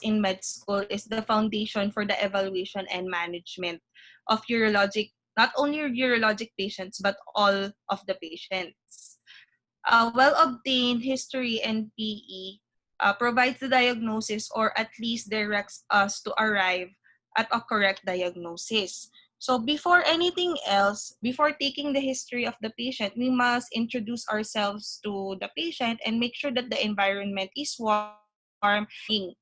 in med school is the foundation for the evaluation and management of urologic, not only urologic patients, but all of the patients. Well-obtained history and PE provides the diagnosis or at least directs us to arrive at a correct diagnosis. So before anything else, before taking the history of the patient, we must introduce ourselves to the patient and make sure that the environment is warm and clean.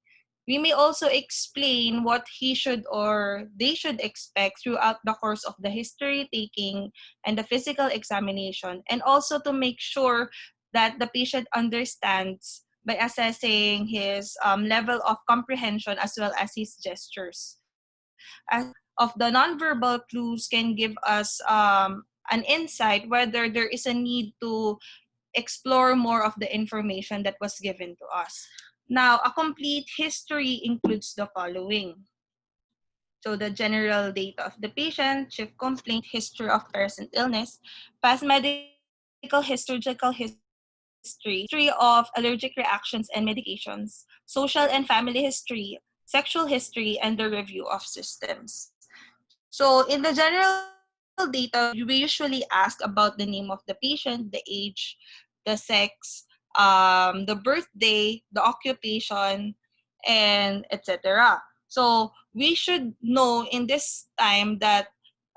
We may also explain what he should or they should expect throughout the course of the history taking and the physical examination, and also to make sure that the patient understands by assessing his level of comprehension as well as his gestures. As of the nonverbal clues can give us an insight whether there is a need to explore more of the information that was given to us. Now, a complete history includes the following. So the general data of the patient, chief complaint, history of present illness, past medical history of allergic reactions and medications, social and family history, sexual history, and the review of systems. So in the general data, we usually ask about the name of the patient, the age, the sex, the birthday, the occupation, and etc. So we should know in this time that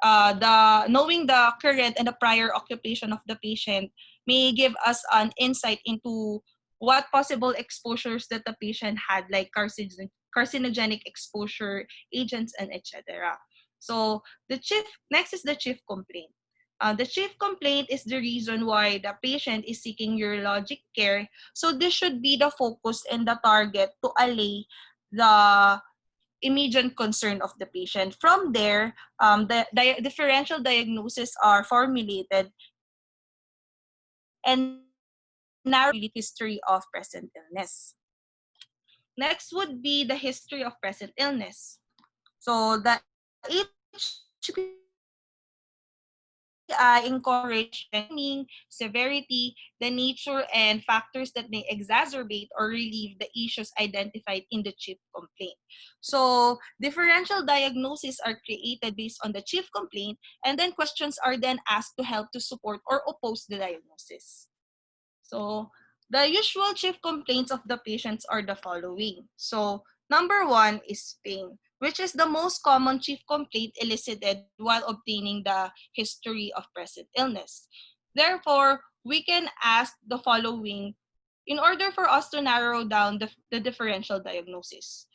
the knowing the current and the prior occupation of the patient may give us an insight into what possible exposures that the patient had, like carcinogenic exposure, agents, and etc. So next is the chief complaint. The chief complaint is the reason why the patient is seeking urologic care. So this should be the focus and the target to allay the immediate concern of the patient. From there, the differential diagnoses are formulated and narrow history of present illness. Next would be the history of present illness. So the HPI incorporates timing, severity, the nature, and factors that may exacerbate or relieve the issues identified in the chief complaint. So differential diagnoses are created based on the chief complaint, and then questions are then asked to help to support or oppose the diagnosis. So the usual chief complaints of the patients are the following. So number one is pain, which is the most common chief complaint elicited while obtaining the history of present illness. Therefore, we can ask the following in order for us to narrow down the differential diagnosis.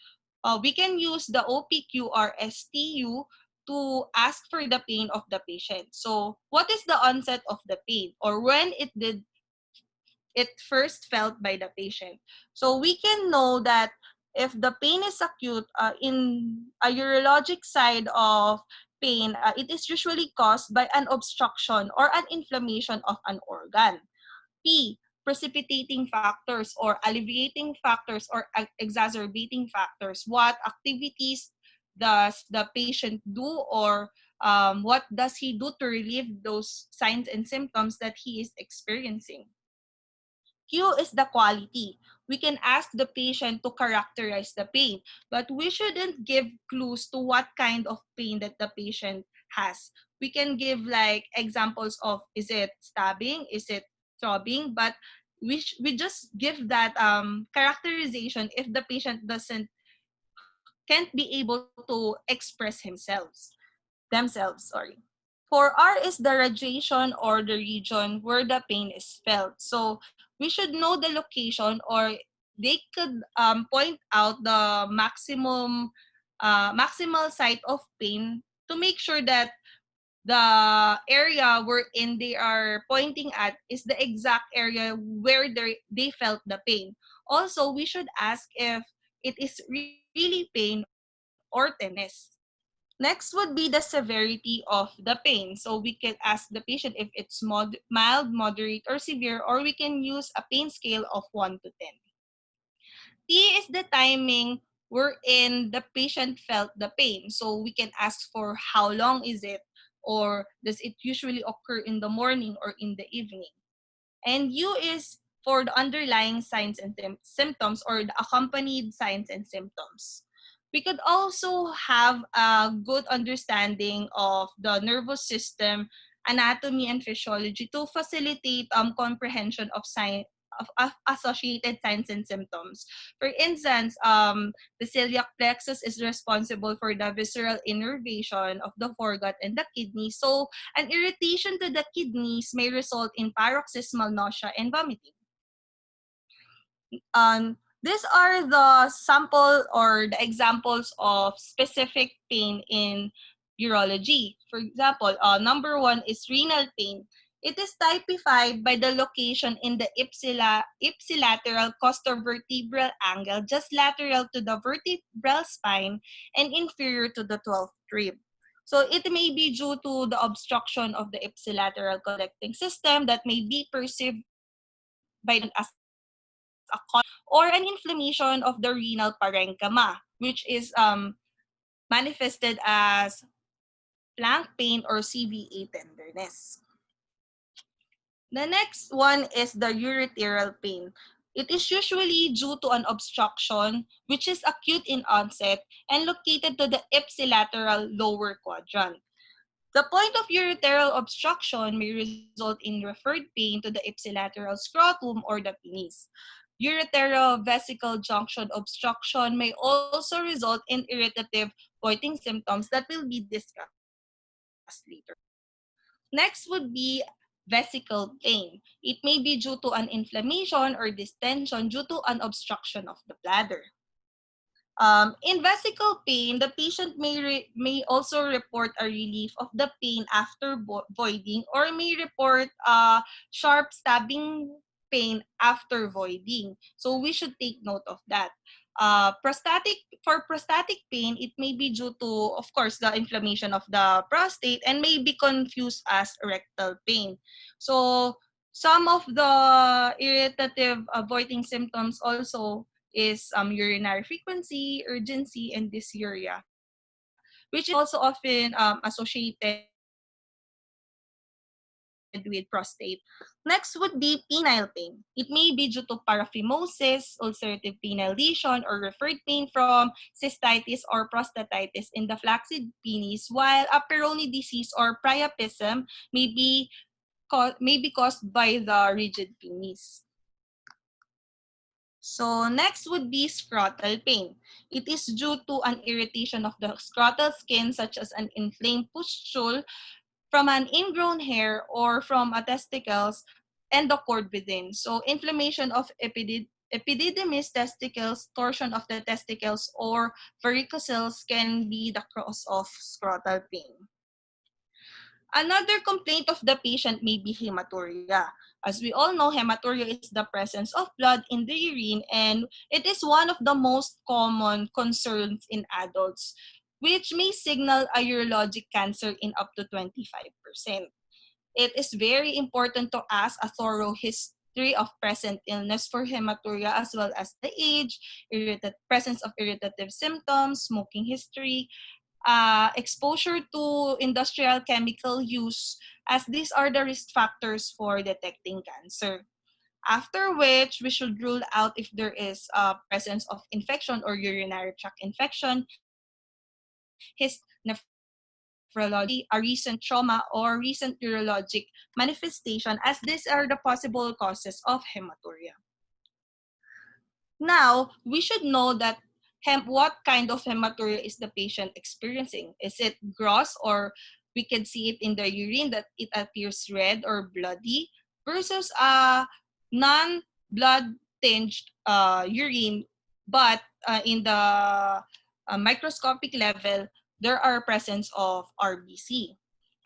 We can use the OPQRSTU to ask for the pain of the patient. So, what is the onset of the pain or when it first felt by the patient? So we can know that if the pain is acute, in a urologic side of pain, it is usually caused by an obstruction or an inflammation of an organ. P, precipitating factors or alleviating factors or exacerbating factors. What activities does the patient do, or what does he do to relieve those signs and symptoms that he is experiencing? Q is the quality. We can ask the patient to characterize the pain, but we shouldn't give clues to what kind of pain that the patient has. We can give like examples of, is it stabbing, is it throbbing, but we just give that characterization if the patient doesn't can't be able to express themselves. Sorry. 4R is the radiation or the region where the pain is felt. So we should know the location, or they could point out the maximal site of pain to make sure that the area wherein they are pointing at is the exact area where they felt the pain. Also, we should ask if it is really pain or tenderness. Next would be the severity of the pain. So we can ask the patient if it's mild, moderate, or severe, or we can use a pain scale of 1 to 10. T is the timing wherein the patient felt the pain. So we can ask for how long is it, or does it usually occur in the morning or in the evening. And U is for the underlying signs and symptoms or the accompanied signs and symptoms. We could also have a good understanding of the nervous system, anatomy, and physiology to facilitate comprehension of of associated signs and symptoms. For instance, the celiac plexus is responsible for the visceral innervation of the foregut and the kidney. So, an irritation to the kidneys may result in paroxysmal nausea and vomiting. These are the sample or the examples of specific pain in urology. For example, number one is renal pain. It is typified by the location in the ipsilateral costovertebral angle, just lateral to the vertebral spine and inferior to the 12th rib. So it may be due to the obstruction of the ipsilateral collecting system that may be perceived by the as a or an inflammation of the renal parenchyma, which is manifested as flank pain or CVA tenderness. The next one is the ureteral pain. It is usually due to an obstruction, which is acute in onset and located to the ipsilateral lower quadrant. The point of ureteral obstruction may result in referred pain to the ipsilateral scrotum or the penis. Ureterovesical junction obstruction may also result in irritative voiding symptoms that will be discussed later. Next would be vesical pain. It may be due to an inflammation or distension due to an obstruction of the bladder. In vesical pain, the patient may also report a relief of the pain after voiding or may report sharp stabbing pain after voiding. So we should take note of that. For prostatic pain, it may be due to, of course, the inflammation of the prostate and may be confused as rectal pain. So some of the irritative voiding symptoms also is urinary frequency, urgency, and dysuria, which is also often associated with prostate. Next would be penile pain. It may be due to paraphimosis, ulcerative penile lesion, or referred pain from cystitis or prostatitis in the flaccid penis, while a Peyronie disease or priapism may be caused by the rigid penis. So next would be scrotal pain. It is due to an irritation of the scrotal skin such as an inflamed pustule from an ingrown hair or from a testicles and the cord within. So inflammation of epididymis testicles, torsion of the testicles, or varicocele can be the cause of scrotal pain. Another complaint of the patient may be hematuria. As we all know, hematuria is the presence of blood in the urine, and it is one of the most common concerns in adults, which may signal a urologic cancer in up to 25%. It is very important to ask a thorough history of present illness for hematuria as well as the age, presence of irritative symptoms, smoking history, exposure to industrial chemical use, as these are the risk factors for detecting cancer. After which, we should rule out if there is a presence of infection or urinary tract infection, nephrology, a recent trauma, or recent urologic manifestation, as these are the possible causes of hematuria. Now, we should know that what kind of hematuria is the patient experiencing. Is it gross, or we can see it in the urine that it appears red or bloody, versus a non-blood tinged urine, but in the microscopic level, there are presence of RBC.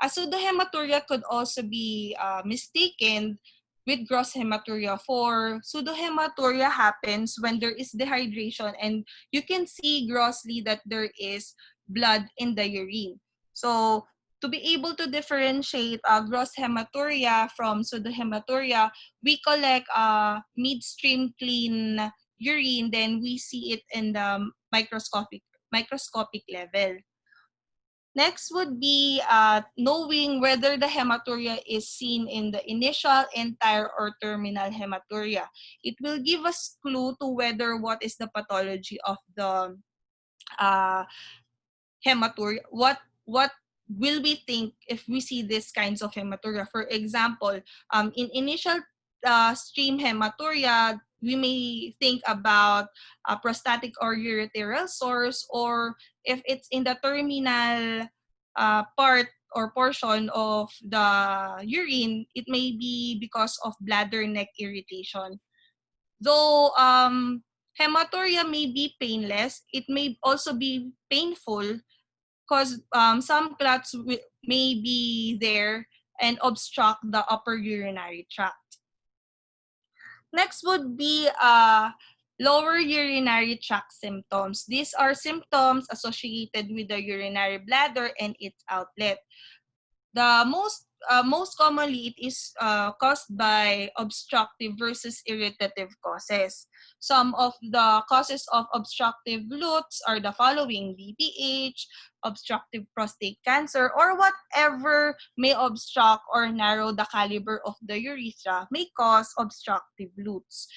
So the hematuria could also be mistaken with gross hematuria. For pseudohematuria happens when there is dehydration and you can see grossly that there is blood in the urine. So to be able to differentiate gross hematuria from pseudohematuria, we collect midstream clean urine, then we see it in the microscopic level. Next would be knowing whether the hematuria is seen in the initial, entire, or terminal hematuria. It will give us clue to whether what is the pathology of the uh, hematuria. What will we think if we see these kinds of hematuria? For example, in initial stream hematuria, we may think about prostatic or ureteral source, or if it's in the terminal part or portion of the urine, it may be because of bladder neck irritation. Though hematuria may be painless, it may also be painful because some clots may be there and obstruct the upper urinary tract. Next would be lower urinary tract symptoms. These are symptoms associated with the urinary bladder and its outlet. The most commonly it is caused by obstructive versus irritative causes. Some of the causes of obstructive lutes are the following: BPH, obstructive prostate cancer, or whatever may obstruct or narrow the caliber of the urethra may cause obstructive lutes.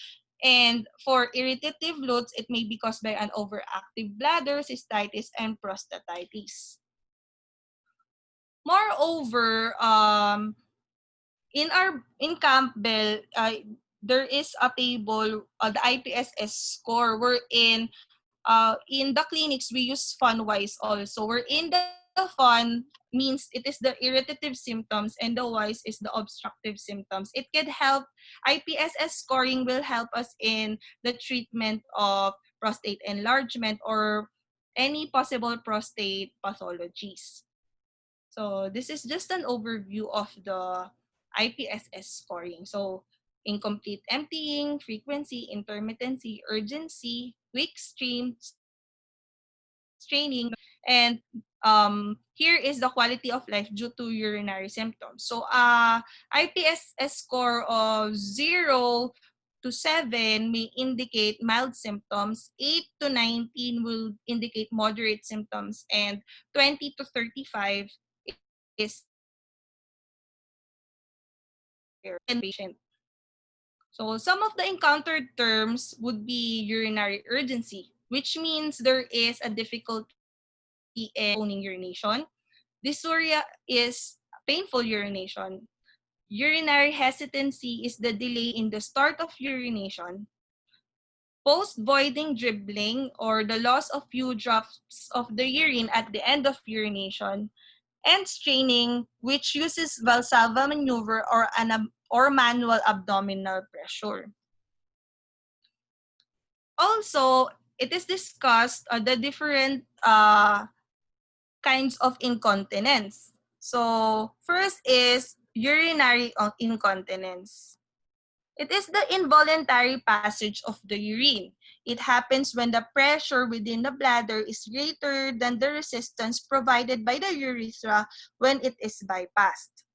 And for irritative lutes, it may be caused by an overactive bladder, cystitis, and prostatitis. Moreover, in Campbell, there is a table, the IPSS score, wherein in the clinics we use fun-wise also. Wherein the fun means it is the irritative symptoms and the wise is the obstructive symptoms. It can help. IPSS scoring will help us in the treatment of prostate enlargement or any possible prostate pathologies. So this is just an overview of the IPSS scoring. So incomplete emptying, frequency, intermittency, urgency, weak stream, straining, and here is the quality of life due to urinary symptoms. So IPSS score of 0 to 7 may indicate mild symptoms, 8 to 19 will indicate moderate symptoms, and 20 to 35 is severe in patient. So some of the encountered terms would be urinary urgency, which means there is a difficulty in postponing urination. Dysuria is painful urination. Urinary hesitancy is the delay in the start of urination. Post-voiding dribbling, or the loss of few drops of the urine at the end of urination. And straining, which uses Valsalva maneuver or manual abdominal pressure. Also, it is discussed the different kinds of incontinence. So, first is urinary incontinence. It is the involuntary passage of the urine. It happens when the pressure within the bladder is greater than the resistance provided by the urethra when it is bypassed.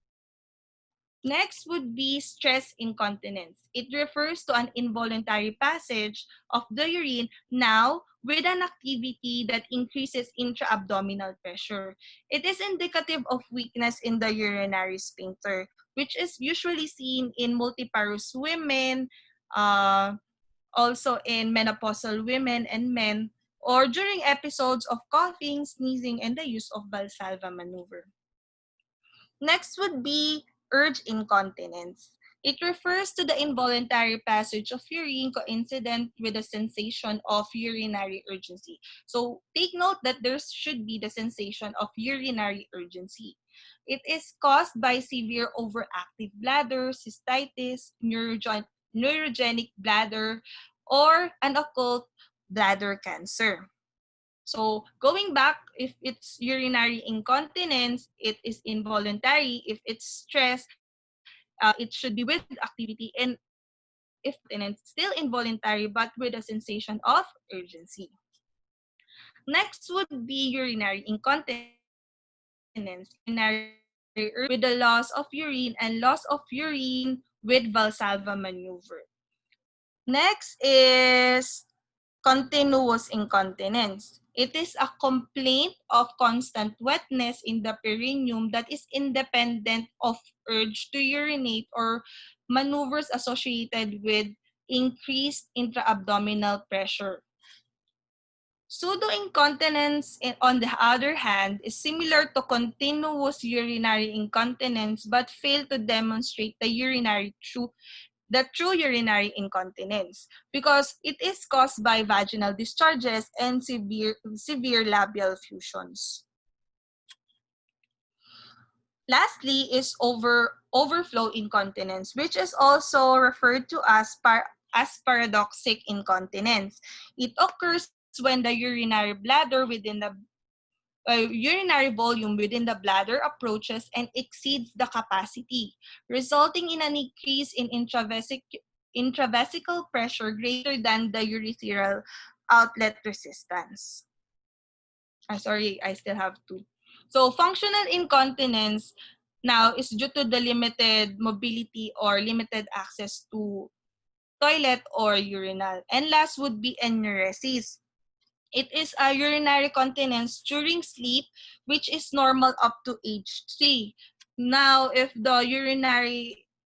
Next would be stress incontinence. It refers to an involuntary passage of the urine now with an activity that increases intra-abdominal pressure. It is indicative of weakness in the urinary sphincter, which is usually seen in multiparous women, also in menopausal women and men, or during episodes of coughing, sneezing, and the use of Valsalva maneuver. Next would be urge incontinence. It refers to the involuntary passage of urine coincident with the sensation of urinary urgency. So take note that there should be the sensation of urinary urgency. It is caused by severe overactive bladder, cystitis, neurogenic bladder, or an occult bladder cancer. So going back, if it's urinary incontinence, it is involuntary. If it's stress, it should be with activity. And if incontinence, still involuntary, but with a sensation of urgency. Next would be urinary incontinence. Urinary urgency with the loss of urine and loss of urine with Valsalva maneuver. Next is continuous incontinence. It is a complaint of constant wetness in the perineum that is independent of urge to urinate or maneuvers associated with increased intra-abdominal pressure. Pseudo-incontinence, on the other hand, is similar to continuous urinary incontinence but fail to demonstrate the true urinary incontinence because it is caused by vaginal discharges and severe labial fusions. Lastly is overflow incontinence, which is also referred to as paradoxic incontinence. It occurs when the urinary volume within the bladder approaches and exceeds the capacity, resulting in an increase in intravesical pressure greater than the urethral outlet resistance. I'm sorry, I still have to. So functional incontinence now is due to the limited mobility or limited access to toilet or urinal. And last would be enuresis. It is a urinary continence during sleep, which is normal up to age 3. Now, if the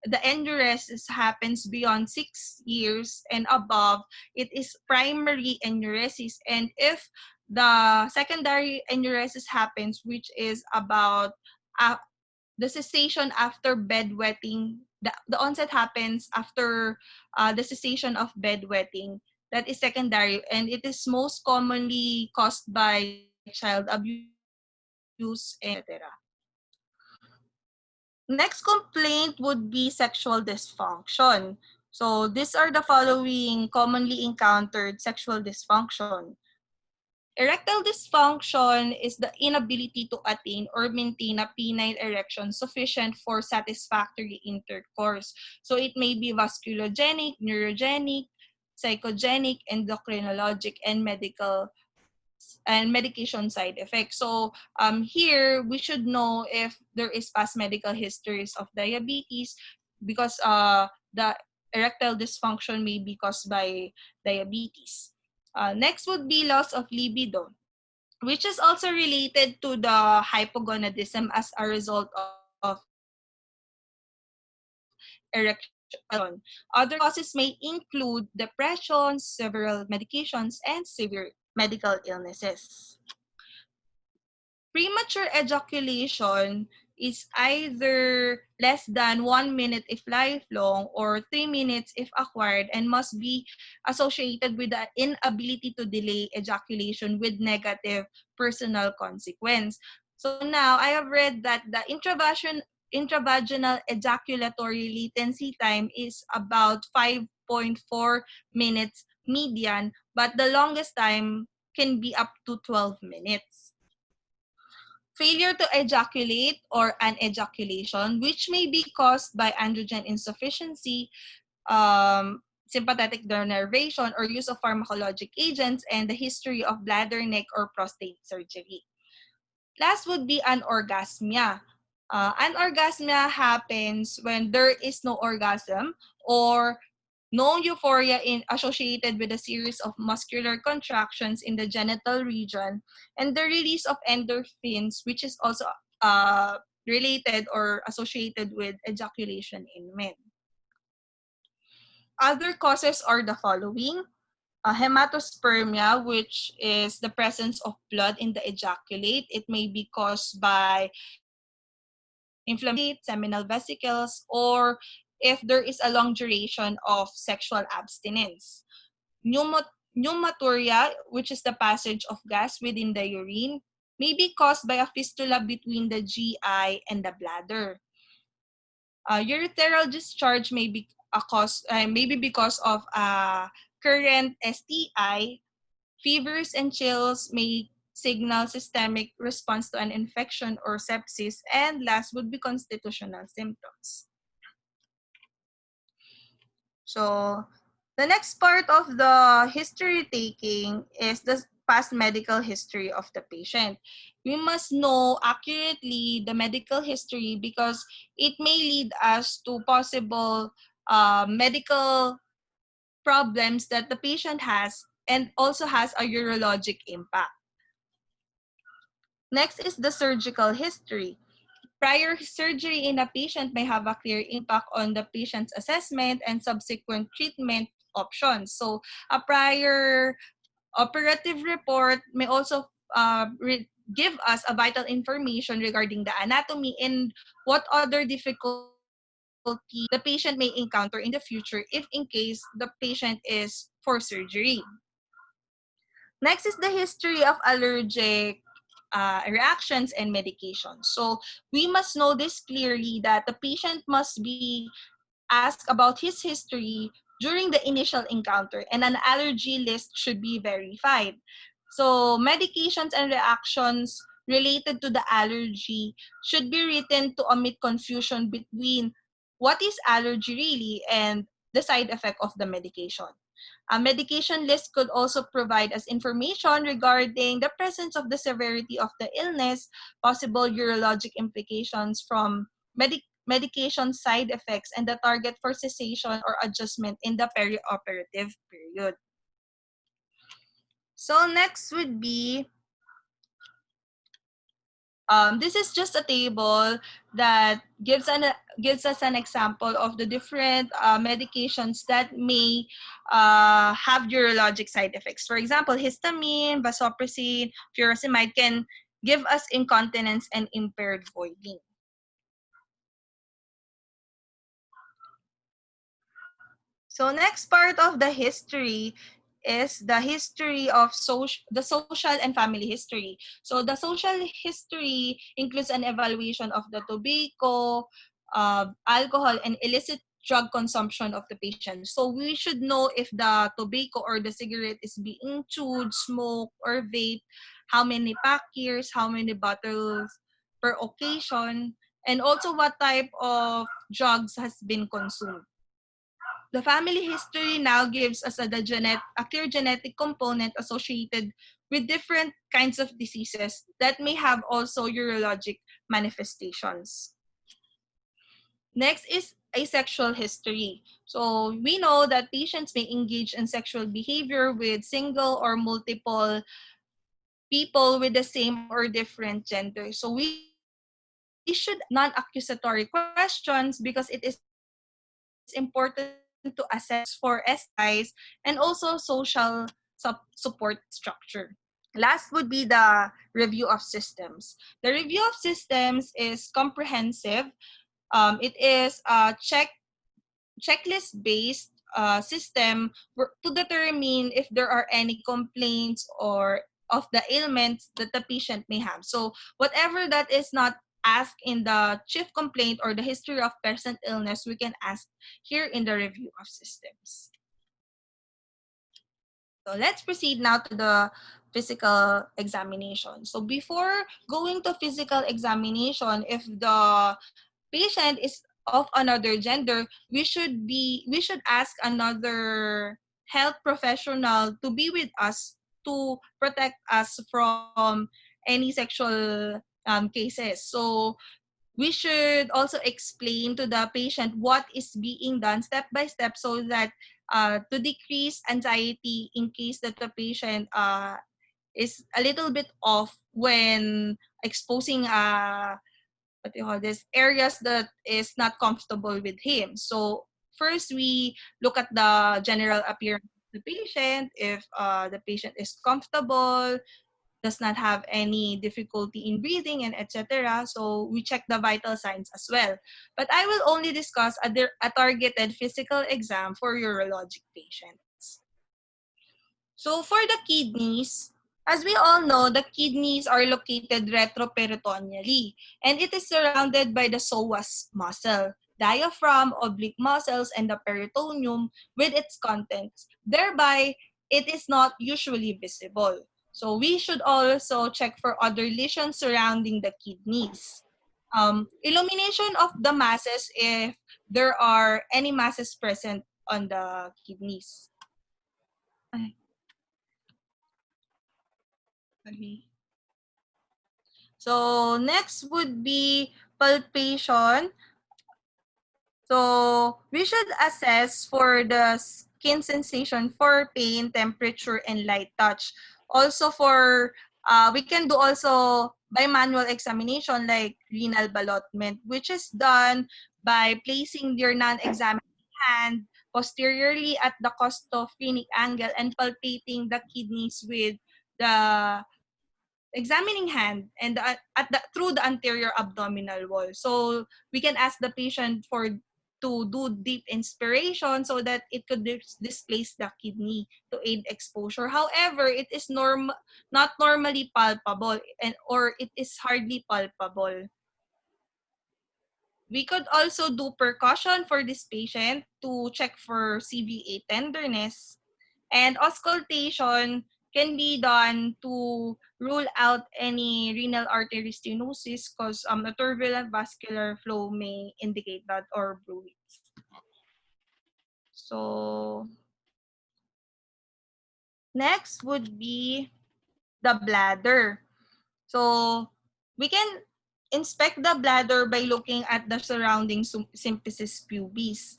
enuresis happens beyond 6 years and above, it is primary enuresis. And if the secondary enuresis happens, which is about uh, the cessation after bedwetting, the onset happens after the cessation of bedwetting. That is secondary, and it is most commonly caused by child abuse and etc. Next complaint would be sexual dysfunction. So these are the following commonly encountered sexual dysfunction. Erectile dysfunction is the inability to attain or maintain a penile erection sufficient for satisfactory intercourse. So it may be vasculogenic, neurogenic, psychogenic, endocrinologic, and medication side effects. So here we should know if there is past medical histories of diabetes because the erectile dysfunction may be caused by diabetes. Next would be loss of libido, which is also related to the hypogonadism as a result of erectile dysfunction. Other causes may include depression, several medications, and severe medical illnesses. Premature ejaculation is either less than 1 minute if lifelong or 3 minutes if acquired and must be associated with the inability to delay ejaculation with negative personal consequence. So now I have read that the intravaginal ejaculatory latency time is about 5.4 minutes median, but the longest time can be up to 12 minutes. Failure to ejaculate or anejaculation, which may be caused by androgen insufficiency, sympathetic denervation, or use of pharmacologic agents, and the history of bladder, neck, or prostate surgery. Last would be anorgasmia. Anorgasmia happens when there is no orgasm or no euphoria associated with a series of muscular contractions in the genital region and the release of endorphins, which is also related or associated with ejaculation in men. Other causes are the following. Hematospermia, which is the presence of blood in the ejaculate. It may be caused by inflammation, seminal vesicles, or if there is a long duration of sexual abstinence. Pneumaturia, which is the passage of gas within the urine, may be caused by a fistula between the GI and the bladder. Urethral discharge may be because of a current STI. Fevers and chills may signal systemic response to an infection or sepsis, and last would be constitutional symptoms. So the next part of the history taking is the past medical history of the patient. We must know accurately the medical history because it may lead us to possible medical problems that the patient has and also has a urologic impact. Next is the surgical history. Prior surgery in a patient may have a clear impact on the patient's assessment and subsequent treatment options. So a prior operative report may also give us a vital information regarding the anatomy and what other difficulty the patient may encounter in the future if in case the patient is for surgery. Next is the history of allergic reactions and medications. So we must know this clearly that the patient must be asked about his history during the initial encounter, and an allergy list should be verified. So medications and reactions related to the allergy should be written to omit confusion between what is allergy really and the side effect of the medication. A medication list could also provide us information regarding the presence of the severity of the illness, possible urologic implications from medication side effects, and the target for cessation or adjustment in the perioperative period. So next would be, this is just a table that gives us an example of the different medications that may have urologic side effects. For example, histamine, vasopressin, furosemide can give us incontinence and impaired voiding. So next part of the history is the history of the social and family history. So the social history includes an evaluation of the tobacco, alcohol, and illicit drug consumption of the patient. So we should know if the tobacco or the cigarette is being chewed, smoked, or vape, how many pack years, how many bottles per occasion, and also what type of drugs has been consumed. The family history now gives us a clear genetic component associated with different kinds of diseases that may have also urologic manifestations. Next is a sexual history. So we know that patients may engage in sexual behavior with single or multiple people with the same or different gender. So we should non-accusatory questions because it is important to assess for STIs and also social support structure. Last would be the review of systems. The review of systems is comprehensive. It is a checklist-based system to determine if there are any complaints or of the ailments that the patient may have. So whatever that is not asked in the chief complaint or the history of present illness, we can ask here in the review of systems. So let's proceed now to the physical examination. So before going to physical examination, if the patient is of another gender, we should ask another health professional to be with us to protect us from any sexual cases. So we should also explain to the patient what is being done step by step so that to decrease anxiety in case that the patient is a little bit off when exposing what do you call this, areas that is not comfortable with him. So first we look at the general appearance of the patient. If the patient is comfortable, does not have any difficulty in breathing, and etc. So we check the vital signs as well. But I will only discuss a targeted physical exam for urologic patients. So for the kidneys, as we all know, the kidneys are located retroperitoneally, and it is surrounded by the psoas muscle, diaphragm, oblique muscles, and the peritoneum with its contents. Thereby, it is not usually visible. So we should also check for other lesions surrounding the kidneys. Illumination of the masses if there are any masses present on the kidneys. Okay. So next would be palpation. So we should assess for the skin sensation for pain, temperature, and light touch. Also for we can do also bimanual examination like renal ballotment, which is done by placing your non-examining hand posteriorly at the costophrenic angle and palpating the kidneys with the examining hand and through the anterior abdominal wall. So we can ask the patient to do deep inspiration so that it could displace the kidney to aid exposure. However, it is not normally palpable or it is hardly palpable. We could also do percussion for this patient to check for CVA tenderness. And auscultation can be done to rule out any renal artery stenosis because a turbulent vascular flow may indicate that or bruits. So next would be the bladder. So we can inspect the bladder by looking at the surrounding symphysis pubis.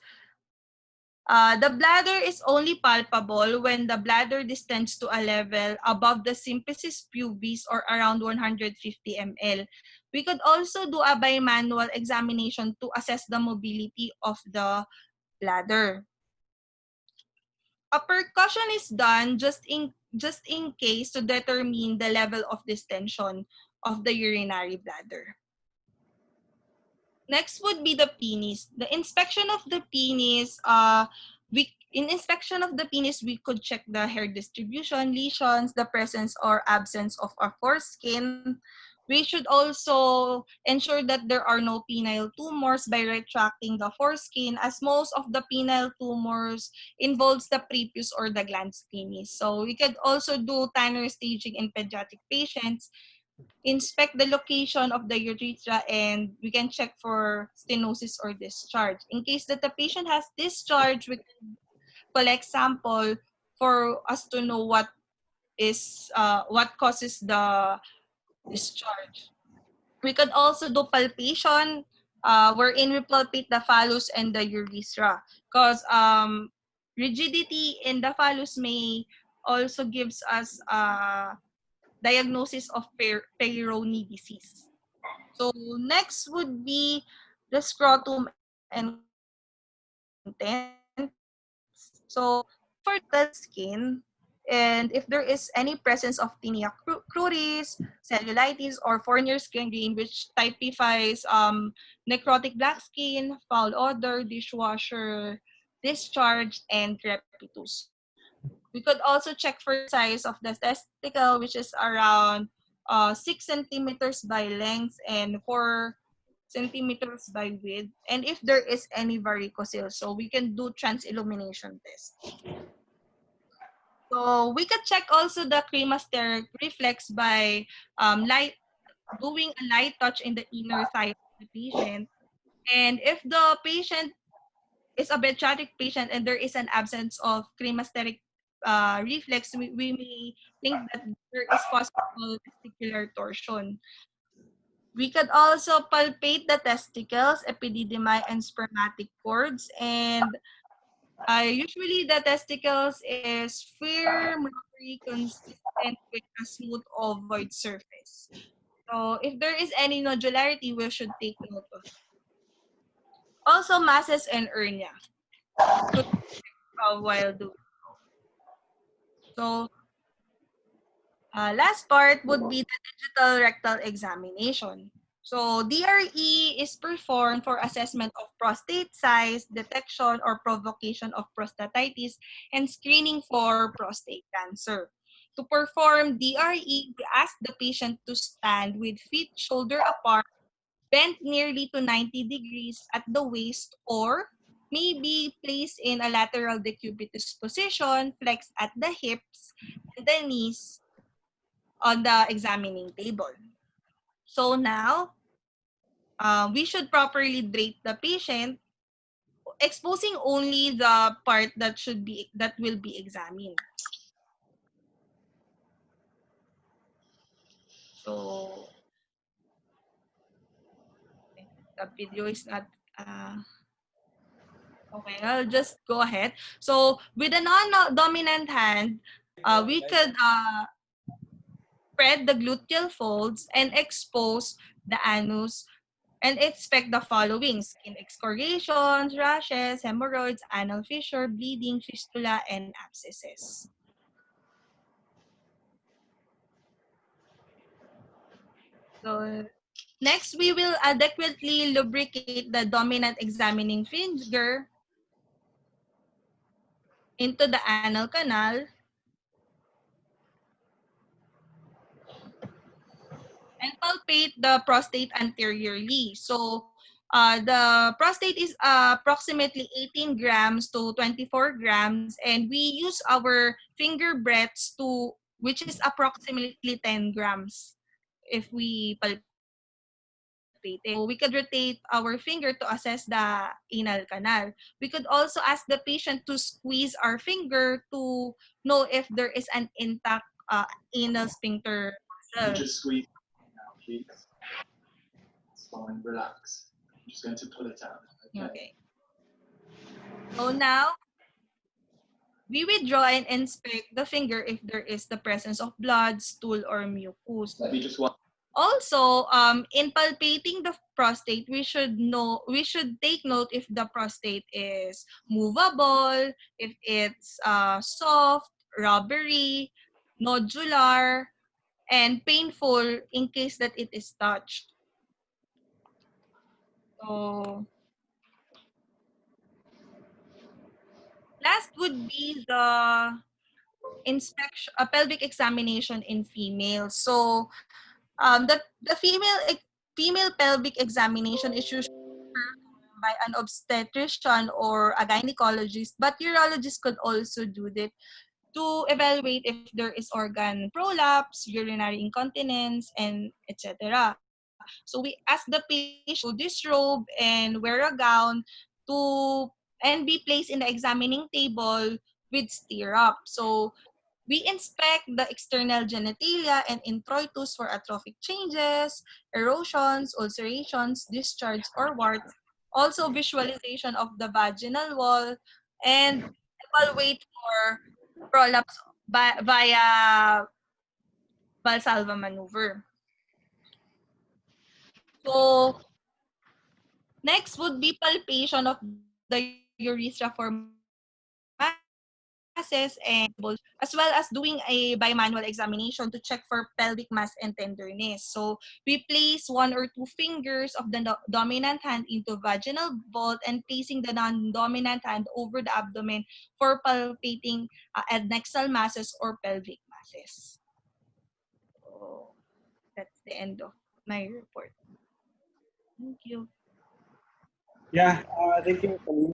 The bladder is only palpable when the bladder distends to a level above the symphysis pubis or around 150 ml. We could also do a bimanual examination to assess the mobility of the bladder. A percussion is done just in case to determine the level of distension of the urinary bladder. Next would be the penis. The inspection of the penis, in inspection of the penis, we could check the hair distribution, lesions, the presence or absence of a foreskin. We should also ensure that there are no penile tumors by retracting the foreskin, as most of the penile tumors involves the prepuce or the glans penis. So we could also do Tanner staging in pediatric patients, inspect the location of the urethra, and we can check for stenosis or discharge. In case that the patient has discharge, we can collect sample for us to know what causes the discharge. We could also do palpation, wherein we palpate the phallus and the urethra, because rigidity in the phallus may also gives us diagnosis of Peyronie disease. So next would be the scrotum and contents. So for the rectal skin, and if there is any presence of tinea cruris, cellulitis, or Fournier's gangrene, which typifies necrotic black skin, foul odor, dishwasher discharge, and crepitus. We could also check for the size of the testicle, which is around 6 centimeters by length and 4 centimeters by width. And if there is any varicocele, so we can do transillumination test. So we could check also the cremasteric reflex by doing a light touch in the inner thigh of the patient. And if the patient is a pediatric patient and there is an absence of cremasteric reflex, we may think that there is possible testicular torsion. We could also palpate the testicles, epididymi, and spermatic cords. And usually the testicles is firm, rubbery, consistent with a smooth ovoid surface. So if there is any nodularity, we should take note of it. Also, masses and hernia could while doing. So last part would be the digital rectal examination. So DRE is performed for assessment of prostate size, detection or provocation of prostatitis, and screening for prostate cancer. To perform DRE, we ask the patient to stand with feet shoulder apart, bent nearly to 90 degrees at the waist, or maybe placed in a lateral decubitus position, flexed at the hips and the knees on the examining table. So now, we should properly drape the patient, exposing only the part that will be examined. So the video is not. Okay, I'll just go ahead. So with a non-dominant hand, we could spread the gluteal folds and expose the anus and expect the following: skin excoriations, rashes, hemorrhoids, anal fissure, bleeding, fistula, and abscesses. So next, we will adequately lubricate the dominant examining finger into the anal canal and palpate the prostate anteriorly. So the prostate is approximately 18 grams to 24 grams, and we use our finger breadths to, which is approximately 10 grams if we palpate it. So we could rotate our finger to assess the anal canal. We could also ask the patient to squeeze our finger to know if there is an intact anal sphincter muscle. Just squeeze it out, please. It's fine, relax. I'm just going to pull it out. Okay. So now, we withdraw and inspect the finger if there is the presence of blood, stool, or mucus. Let me just one. Also, in palpating the prostate, we should take note if the prostate is movable, if it's soft, rubbery, nodular, and painful in case that it is touched. So last would be the inspection, a pelvic examination in females. So the female pelvic examination is usually performed by an obstetrician or a gynecologist, but urologists could also do that to evaluate if there is organ prolapse, urinary incontinence, and etc. So we ask the patient to disrobe and wear a gown to and be placed in the examining table with stirrup. So we inspect the external genitalia and introitus for atrophic changes, erosions, ulcerations, discharge, or warts. Also, visualization of the vaginal wall and evaluate for prolapse via Valsalva maneuver. So, next would be palpation of the urethra for masses and as well as doing a bimanual examination to check for pelvic mass and tenderness. So we place one or two fingers of the dominant hand into vaginal vault and placing the non-dominant hand over the abdomen for palpating adnexal masses or pelvic masses. So that's the end of my report. Thank you. Yeah, thank you, Kalina.